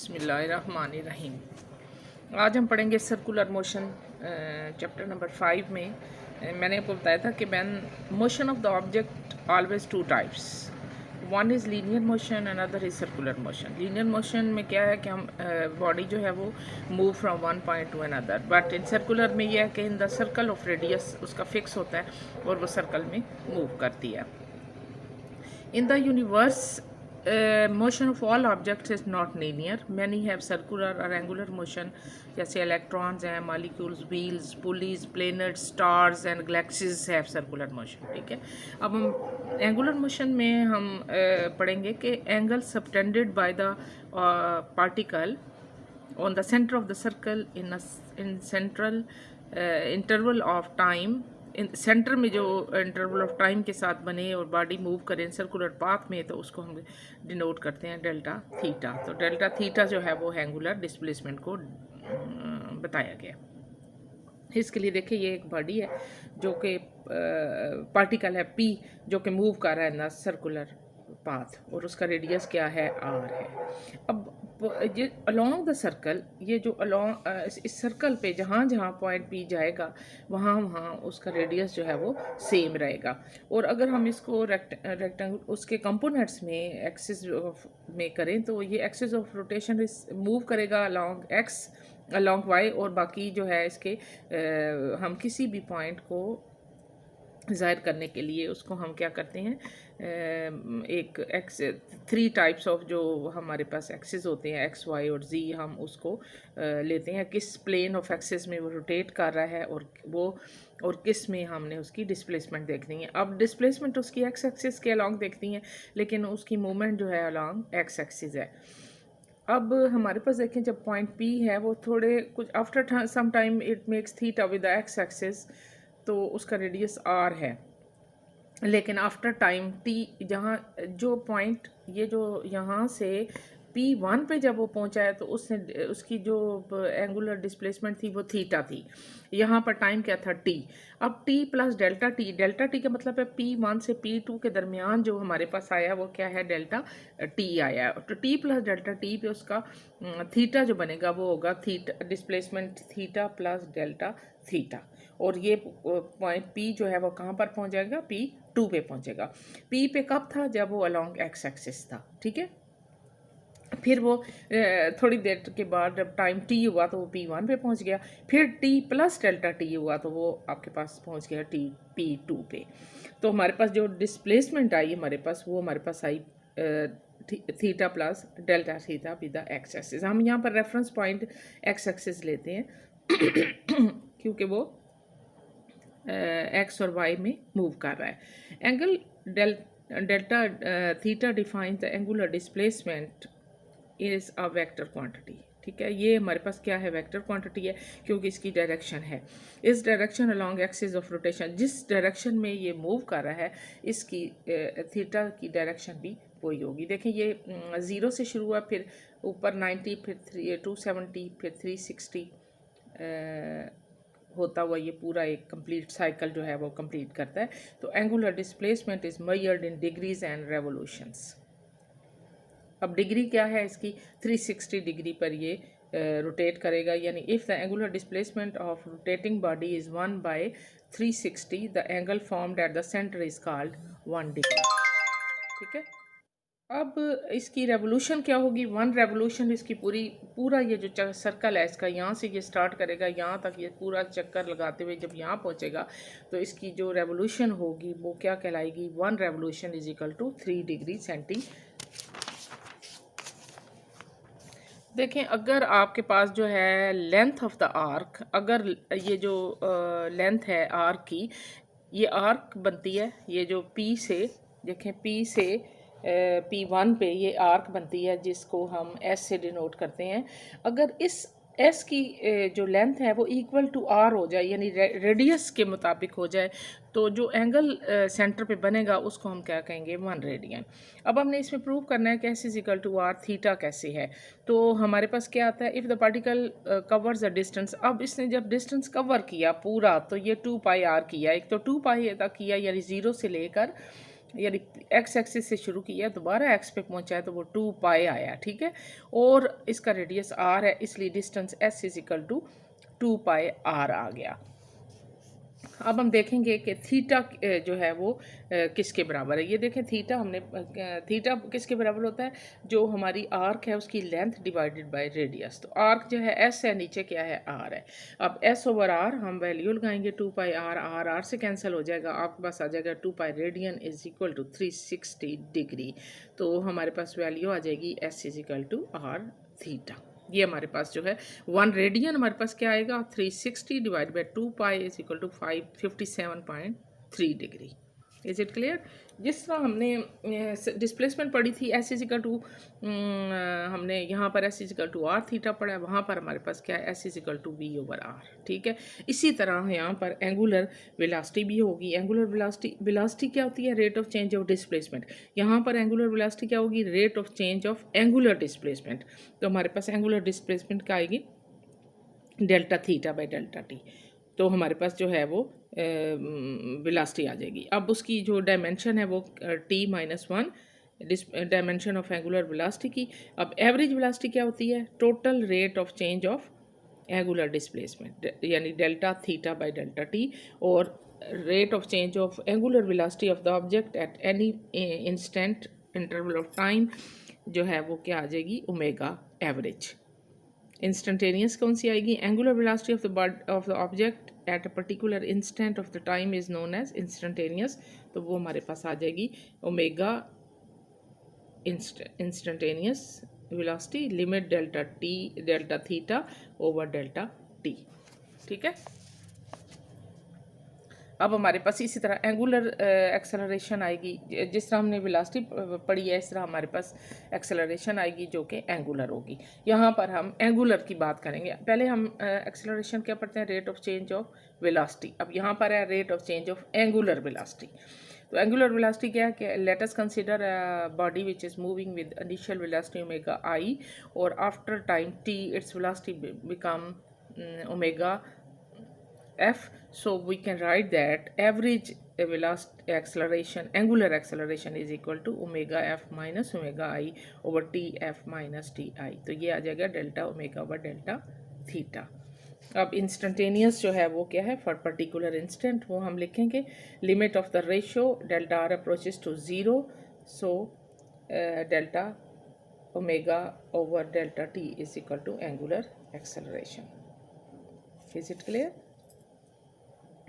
बिस्मिल्लाहिर्रहमानिर्रहीम। आज हम पढ़ेंगे सर्कुलर मोशन चैप्टर नंबर 5 में। मैंने आपको बताया था कि motion of the object always two types, one is linear motion, another is circular motion. Linear motion में क्या है कि हम बॉडी जो है वो move from one point two another, but in circular में यह है कि in the circle of radius उसका फिक्स होता है और वो सर्कल में मूव करती है। In the universe, motion of all objects is not linear. Many have circular or angular motion, जैसे electrons हैं, molecules, wheels, pulleys, planets, stars and galaxies have circular motion। ठीक है, अब हम angular motion में हम पढ़ेंगे कि angle subtended by the particle on the center of the circle in central interval of time, in centre में जो इंटरवल ऑफ टाइम के साथ बने और बॉडी मूव करें सर्कुलर पाथ में, तो उसको हम डिनोट करते हैं डेल्टा थीटा। तो डेल्टा थीटा जो है वो एंगुलर डिस्प्लेसमेंट को बताया गया। इसके लिए देखिए, ये एक बॉडी है जो कि पार्टिकल है पी जो कि मूव कर रहा है ना सर्कुलर पाथ, और उसका रेडियस क्या है, आर है। अब ये अलोंग द सर्कल, ये जो अलोंग इस सर्कल पे जहाँ जहाँ पॉइंट पी जाएगा वहाँ वहाँ उसका रेडियस जो है वो सेम रहेगा। और अगर हम इसको रेक्टेंगल उसके कंपोनेंट्स में एक्सिस में करें तो ये एक्सिस ऑफ रोटेशन मूव करेगा अलोंग एक्स, अलोंग वाई, और बाकी जो है इसके हम किसी भी पॉइंट को ज़ाहिर करने के लिए उसको हम क्या करते हैं, एक एक्स थ्री टाइप्स ऑफ जो हमारे पास एक्सिस होते हैं एक्स वाई और जी, हम उसको लेते हैं किस प्लेन ऑफ एक्सिस में वो रोटेट कर रहा है और किस में हमने उसकी डिस्प्लेसमेंट देखनी है। अब डिस्प्लेसमेंट उसकी एक्स एक्सिस के अलॉन्ग देखती हैं, लेकिन उसकी मूवमेंट जो है अलॉन्ग एक्स एक्सिस है। अब हमारे पास देखें, जब पॉइंट पी है वो थोड़े कुछ after some time it makes theta with the X axis, तो उसका रेडियस आर है। लेकिन आफ्टर टाइम टी, जहाँ जो पॉइंट ये जो यहाँ से P1 पे जब वो पहुँचा है तो उसने उसकी जो एंगुलर डिस्प्लेसमेंट थी वो थीटा थी। यहाँ पर टाइम क्या था, टी। अब T plus delta T, delta T का मतलब है P1 से P2 के दरमियान जो हमारे पास आया वो क्या है, डेल्टा टी आया। तो टी प्लस डेल्टा टी पे उसका थीटा जो बनेगा वो होगा theta displacement theta plus delta theta. और ये पॉइंट पी जो है वो कहाँ पर पहुँच जाएगा, P2 पे पहुँचेगा। पी पे कब था, जब वो अलोंग एक्स एक्सिस था। ठीक है, फिर वो थोड़ी देर के बाद जब टाइम टी हुआ तो वो P1 पे पहुंच गया, फिर टी प्लस डेल्टा टी हुआ तो वो आपके पास पहुंच गया P2 पे। तो हमारे पास जो डिस्प्लेसमेंट आई हमारे पास आई theta plus delta theta with the X axis. हम यहाँ पर रेफरेंस पॉइंट एक्स एक्सिस लेते हैं क्योंकि वो एक्स और वाई में मूव कर रहा है। Angle delta theta defines the angular displacement is a vector quantity. ठीक है, ये हमारे पास क्या है, वेक्टर क्वांटिटी है, क्योंकि इसकी डायरेक्शन है इस direction along axis of rotation. जिस डायरेक्शन में ये मूव कर रहा है इसकी थीटा की डायरेक्शन भी वही होगी। देखें, ये 0 से शुरू हुआ, फिर ऊपर 90, फिर 270, फिर 360 होता हुआ ये पूरा एक कंप्लीट साइकिल जो है वो कंप्लीट करता है। तो angular displacement is measured in degrees and revolutions. अब डिग्री क्या है इसकी, 360 डिग्री पर ये रोटेट करेगा, यानी if the angular displacement of rotating body is 1/360, the angle formed at the centre is called 1 degree. ठीक है, अब इसकी रेवोल्यूशन क्या होगी, 1 रेवोल्यूशन इसकी पूरा ये जो सर्कल है इसका, यहाँ से ये स्टार्ट करेगा, यहाँ तक ये पूरा चक्कर लगाते हुए जब यहाँ पहुँचेगा तो इसकी जो रेवोल्यूशन होगी वो क्या कहलाएगी, 1 revolution is equal to 3 degree centi. देखें, अगर आपके पास जो है लेंथ ऑफ द आर्क, अगर ये जो लेंथ है आर्क की, ये आर्क बनती है, ये जो P से देखें P से P1 पे ये आर्क बनती है जिसको हम S से डिनोट करते हैं। अगर इस S की जो लेंथ है वो इक्वल टू R हो जाए, यानी रेडियस के मुताबिक हो जाए, तो जो एंगल सेंटर पे बनेगा उसको हम क्या कहेंगे, 1 रेडियन। अब हमने इसमें प्रूव करना है कि S is equal to R, theta कैसे है। तो हमारे पास क्या आता है, if the particle covers the distance. अब इसने जब डिस्टेंस कवर किया पूरा तो ये 2 पाई आर किया, एक तो 2 पाई तक किया, यानी 0 से लेकर यानी एक्स एक्सिस से शुरू किया, दोबारा एक्स पे पहुंचा है तो वो 2 पाई आया, ठीक है। और इसका रेडियस आर है, इसलिए distance S is equal to 2 pi R आ गया। अब हम देखेंगे कि थीटा जो है वो किसके बराबर है। ये देखें थीटा हमने थीटा किसके बराबर होता है, जो हमारी आर्क है उसकी लेंथ डिवाइडेड बाय रेडियस। तो आर्क जो है एस है, नीचे क्या है आर है। अब एस ओवर आर हम वैल्यू लगाएंगे 2 पाई आर, आर आर से कैंसिल हो जाएगा, आपके पास आ जाएगा 2 pi radian is equal to 360 degree. तो हमारे पास वैल्यू आ जाएगी S is equal to R theta. ये हमारे पास जो है 1 रेडियन हमारे पास क्या आएगा 360 divide by 2 pi is equal to 57.3 degree. Is it clear. जिस तरह हमने डिस्प्लेसमेंट पढ़ी थी एस इजिकल टू, हमने यहाँ पर S is equal to R theta पढ़ा है, वहाँ पर हमारे पास क्या है S is equal to V over R, ठीक है। इसी तरह यहाँ पर एंगुलर वेलोसिटी भी होगी। एंगुलर वेलोसिटी क्या होती है, rate of change of displacement. यहाँ पर एंगुलर वेलोसिटी क्या होगी, rate of change of angular displacement. तो हमारे पास एंगुलर डिस्प्लेसमेंट क्या आएगी, delta theta by delta T. तो हमारे पास जो है वो वेलोसिटी आ जाएगी। अब उसकी जो डायमेंशन है वो t minus 1 dimension of angular velocity की। अब एवरेज वेलोसिटी क्या होती है, total rate of change of angular displacement, यानी delta theta by delta T. और rate of change of angular velocity of the object at any instant interval of time जो है वो क्या आ जाएगी, ओमेगा एवरेज। इंस्टेंटेनियस कौन सी आएगी, angular velocity of the object at a particular instant of the time is known as instantaneous. तो वो हमारे पास आ जाएगी omega instantaneous velocity limit delta T delta theta over delta T, ठीक है। अब हमारे पास इसी तरह एंगुलर एक्सेलरेशन आएगी। जिस तरह हमने वेलोसिटी पढ़ी है इस तरह हमारे पास एक्सेलरेशन आएगी जो कि एंगुलर होगी। यहाँ पर हम एंगुलर की बात करेंगे। पहले हम एक्सेलरेशन क्या पढ़ते हैं, rate of change of velocity. अब यहाँ पर है rate of change of angular velocity. तो एंगुलर वेलोसिटी क्या है कि let us consider body which is moving with initial velocity omega i, और after time T its velocity become omega f. So we can write that average velocity acceleration, angular acceleration is equal to omega f minus omega I over t f minus t I। तो ये आ जाएगा delta omega over delta theta. अब instantaneous जो है वो क्या है, for particular instant वो हम लिखेंगे limit of the ratio delta R approaches to zero, so delta omega over delta T is equal to angular acceleration. Is it clear.